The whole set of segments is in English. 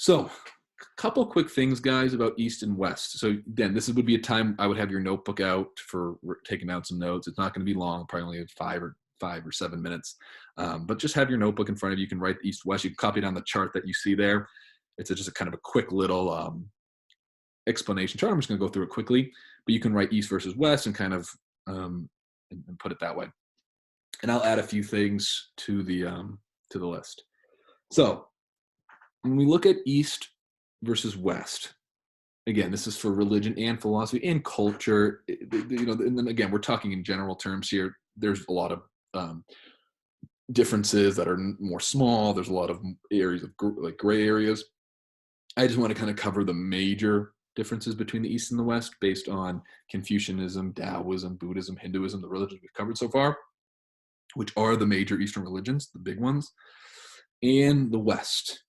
So, a couple quick things, guys, about East and West. So, again, this would be a time I would have your notebook out for taking down some notes. It's not going to be long, probably only 5 or 7 minutes. But just have your notebook in front of you. You can write East West. You can copy it on the chart that you see there. It's just a kind of a quick little explanation chart. I'm just going to go through it quickly, but you can write East versus West and kind of and put it that way. And I'll add a few things to the list. So, when we look at East versus West, again, this is for religion and philosophy and culture. And then again, we're talking in general terms here. There's a lot of differences that are more small. There's a lot of areas of gray areas. I just want to kind of cover the major differences between the East and the West based on Confucianism, Taoism, Buddhism, Hinduism, the religions we've covered so far, which are the major Eastern religions, the big ones, and the West.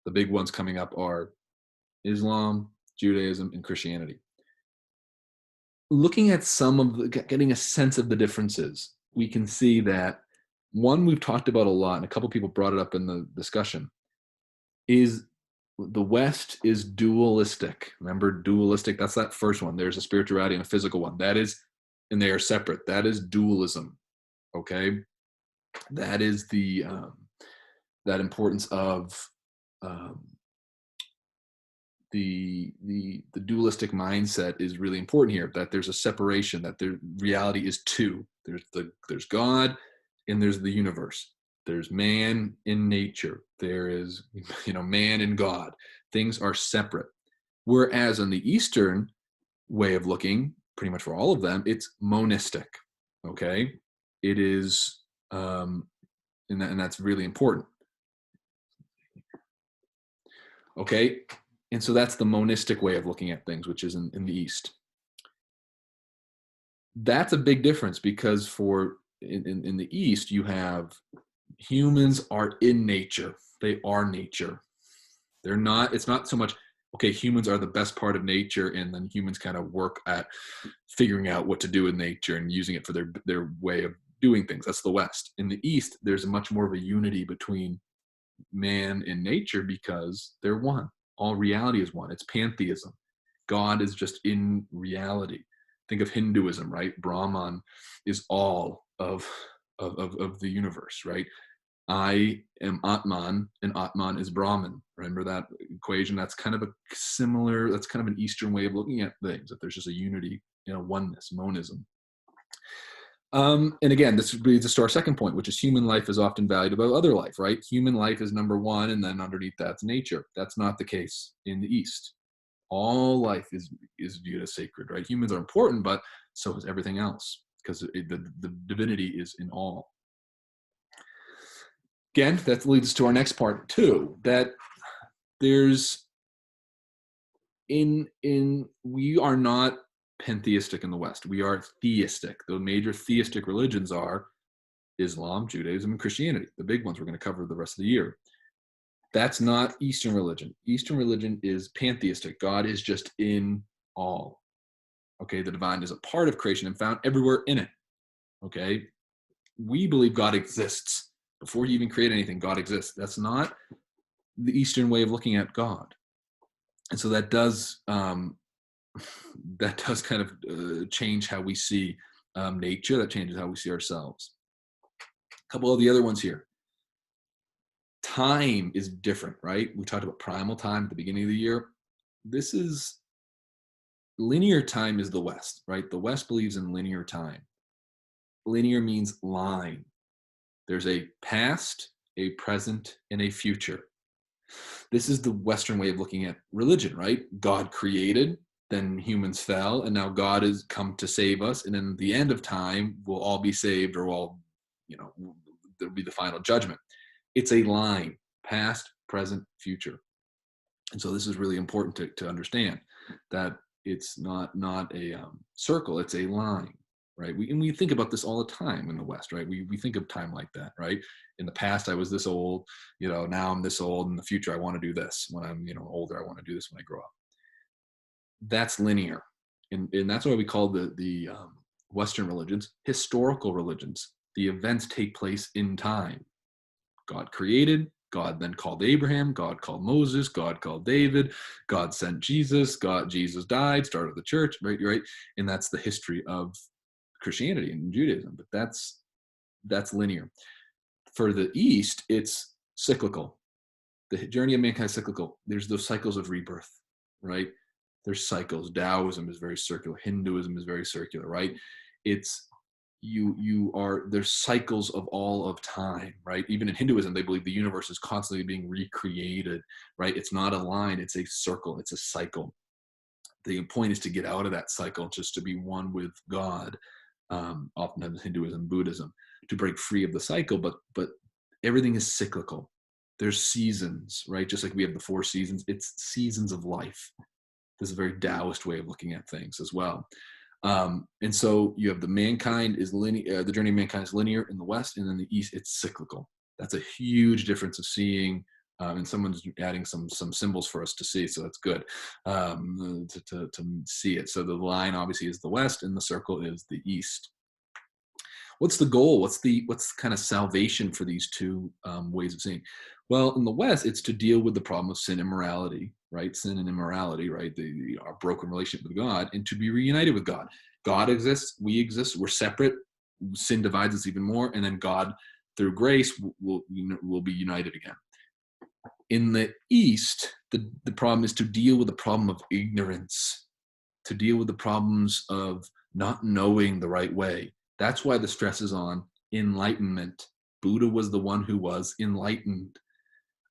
The big ones coming up are Islam, Judaism, and Christianity. Looking at getting a sense of the differences, we can see that one we've talked about a lot, and a couple people brought it up in the discussion, is the West is dualistic. Remember, dualistic, that's that first one. There's a spirituality and a physical one. That is, and they are separate. That is dualism, okay? That is that importance of the dualistic mindset is really important here, that there's a separation, that the reality is two. There's God and there's the universe. There's man in nature. There is, man and God. Things are separate. Whereas in the Eastern way of looking, pretty much for all of them, it's monistic. Okay? It is, and that's really important. Okay? And so that's the monistic way of looking at things, which is in the East. That's a big difference because in the East, you have humans are in nature. They are nature. They're not, it's not so much, okay, humans are the best part of nature, and then humans kind of work at figuring out what to do in nature and using it for their way of doing things. That's the West. In the East, there's much more of a unity between man and nature because they're one. All reality is one. It's pantheism. God is just in reality. Think of Hinduism, right? Brahman is all of the universe, right? I am Atman and Atman is Brahman. Remember that equation? That's kind of that's kind of an Eastern way of looking at things, that there's just a unity, oneness, monism. And again, this leads us to our second point, which is human life is often valued above other life, right? Human life is number one, and then underneath that's nature. That's not the case in the East. All life is viewed as sacred, right? Humans are important, but so is everything else, because the divinity is in all. Again, that leads us to our next part too, that we are not pantheistic in the West. We are theistic. The major theistic religions are Islam, Judaism, and Christianity, the big ones we're going to cover the rest of the year. That's not Eastern religion. Eastern religion is pantheistic. God is just in all. Okay, the divine is a part of creation and found everywhere in it. Okay, we believe God exists. Before you even create anything, God exists. That's not the Eastern way of looking at God. And so that does kind of change how we see nature. That changes how we see ourselves. A couple of the other ones here. Time is different, right? We talked about primal time at the beginning of the year. This is linear time is the West, right? The West believes in linear time. Linear means line. There's a past, a present, and a future. This is the Western way of looking at religion, right? God created, then humans fell, and now God has come to save us. And in the end of time, we'll all be saved, or there'll be the final judgment. It's a line, past, present, future. And so this is really important to understand, that it's not a circle, it's a line, right? We think about this all the time in the West, right? We think of time like that, right? In the past, I was this old, now I'm this old. In the future, I want to do this. When I'm, older, I want to do this when I grow up. That's linear. And that's why we call the Western religions historical religions. The events take place in time. God created, God then called Abraham, God called Moses, God called David, God sent Jesus, Jesus died, started the church, right? Right. And that's the history of Christianity and Judaism. But that's linear. For the East, it's cyclical. The journey of mankind is cyclical. There's those cycles of rebirth, right? There's cycles. Taoism is very circular. Hinduism is very circular, right? It's there's cycles of all of time, right? Even in Hinduism, they believe the universe is constantly being recreated, right? It's not a line, it's a circle, it's a cycle. The point is to get out of that cycle, just to be one with God. Oftentimes Hinduism, Buddhism, to break free of the cycle, but everything is cyclical. There's seasons, right? Just like we have the 4 seasons, it's seasons of life. This is a very Taoist way of looking at things as well. And so you have the mankind is linear, the journey of mankind is linear in the West, and in the East, it's cyclical. That's a huge difference of seeing. And someone's adding some symbols for us to see, so that's good to see it. So the line obviously is the West, and the circle is the East. What's the goal? What's kind of salvation for these two ways of seeing? Well, in the West, it's to deal with the problem of sin and morality, right? Sin and immorality, right? Our broken relationship with God, and to be reunited with God. God exists, we exist, we're separate. Sin divides us even more, and then God, through grace, will be united again. In the East, the problem is to deal with the problem of ignorance, to deal with the problems of not knowing the right way. That's why the stress is on enlightenment. Buddha was the one who was enlightened.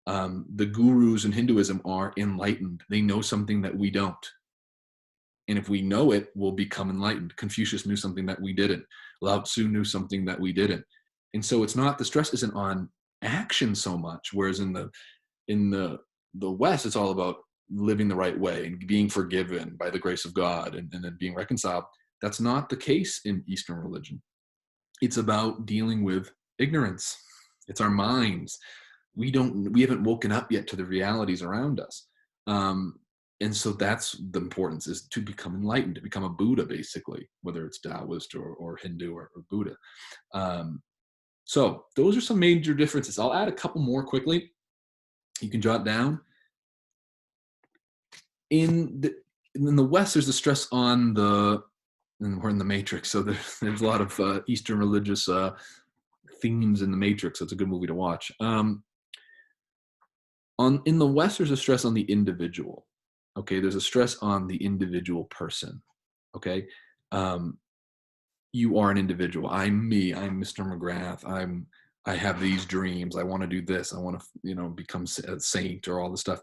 The gurus in Hinduism are enlightened. They know something that we don't. And if we know it, we'll become enlightened. Confucius knew something that we didn't. Lao Tzu knew something that we didn't. And so it's not, the stress isn't on action so much, whereas in the West, it's all about living the right way and being forgiven by the grace of God and then being reconciled. That's not the case in Eastern religion. It's about dealing with ignorance. It's our minds. We haven't woken up yet to the realities around us. And so that's the importance, is to become enlightened, to become a Buddha, basically, whether it's Taoist or Hindu or Buddha. So those are some major differences. I'll add a couple more quickly. You can jot down. In the West, there's a stress on and we're in the Matrix, so there's a lot of Eastern religious themes in the Matrix. So it's a good movie to watch. In the West, there's a stress on the individual. Okay, there's a stress on the individual person. Okay, you are an individual. I'm me. I'm Mr. McGrath. I have these dreams. I want to do this. I want to, become a saint or all this stuff.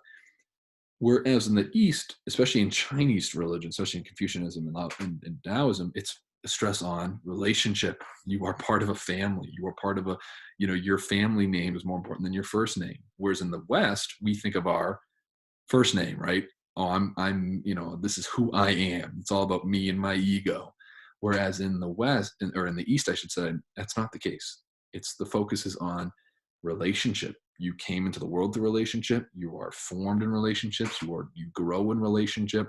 Whereas in the East, especially in Chinese religion, especially in Confucianism and Taoism, it's a stress on relationship. You are part of a family. You are part of your family name is more important than your first name. Whereas in the West, we think of our first name, right? Oh, I'm this is who I am. It's all about me and my ego. Whereas in the West, or in the East, I should say, that's not the case. It's the focus is on relationship. You came into the world through relationship. You are formed in relationships. You grow in relationship.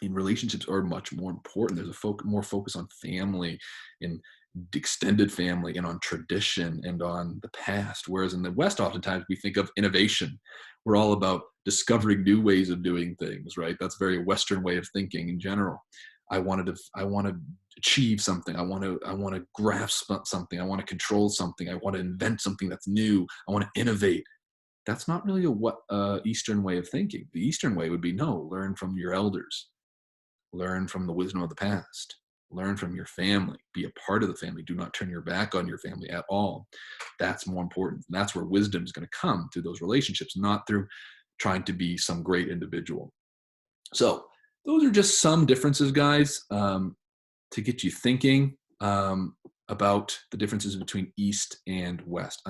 And relationships are much more important. There's more focus on family and extended family and on tradition and on the past. Whereas in the West, oftentimes we think of innovation. We're all about discovering new ways of doing things, right? That's a very Western way of thinking in general. I want to achieve something. I want to grasp something. I want to control something. I want to invent something that's new. I want to innovate. That's not really a Eastern way of thinking. The Eastern way would be, no, learn from your elders. Learn from the wisdom of the past. Learn from your family. Be a part of the family. Do not turn your back on your family at all. That's more important. And that's where wisdom is going to come through those relationships, not through trying to be some great individual. So those are just some differences, guys, to get you thinking about the differences between East and West.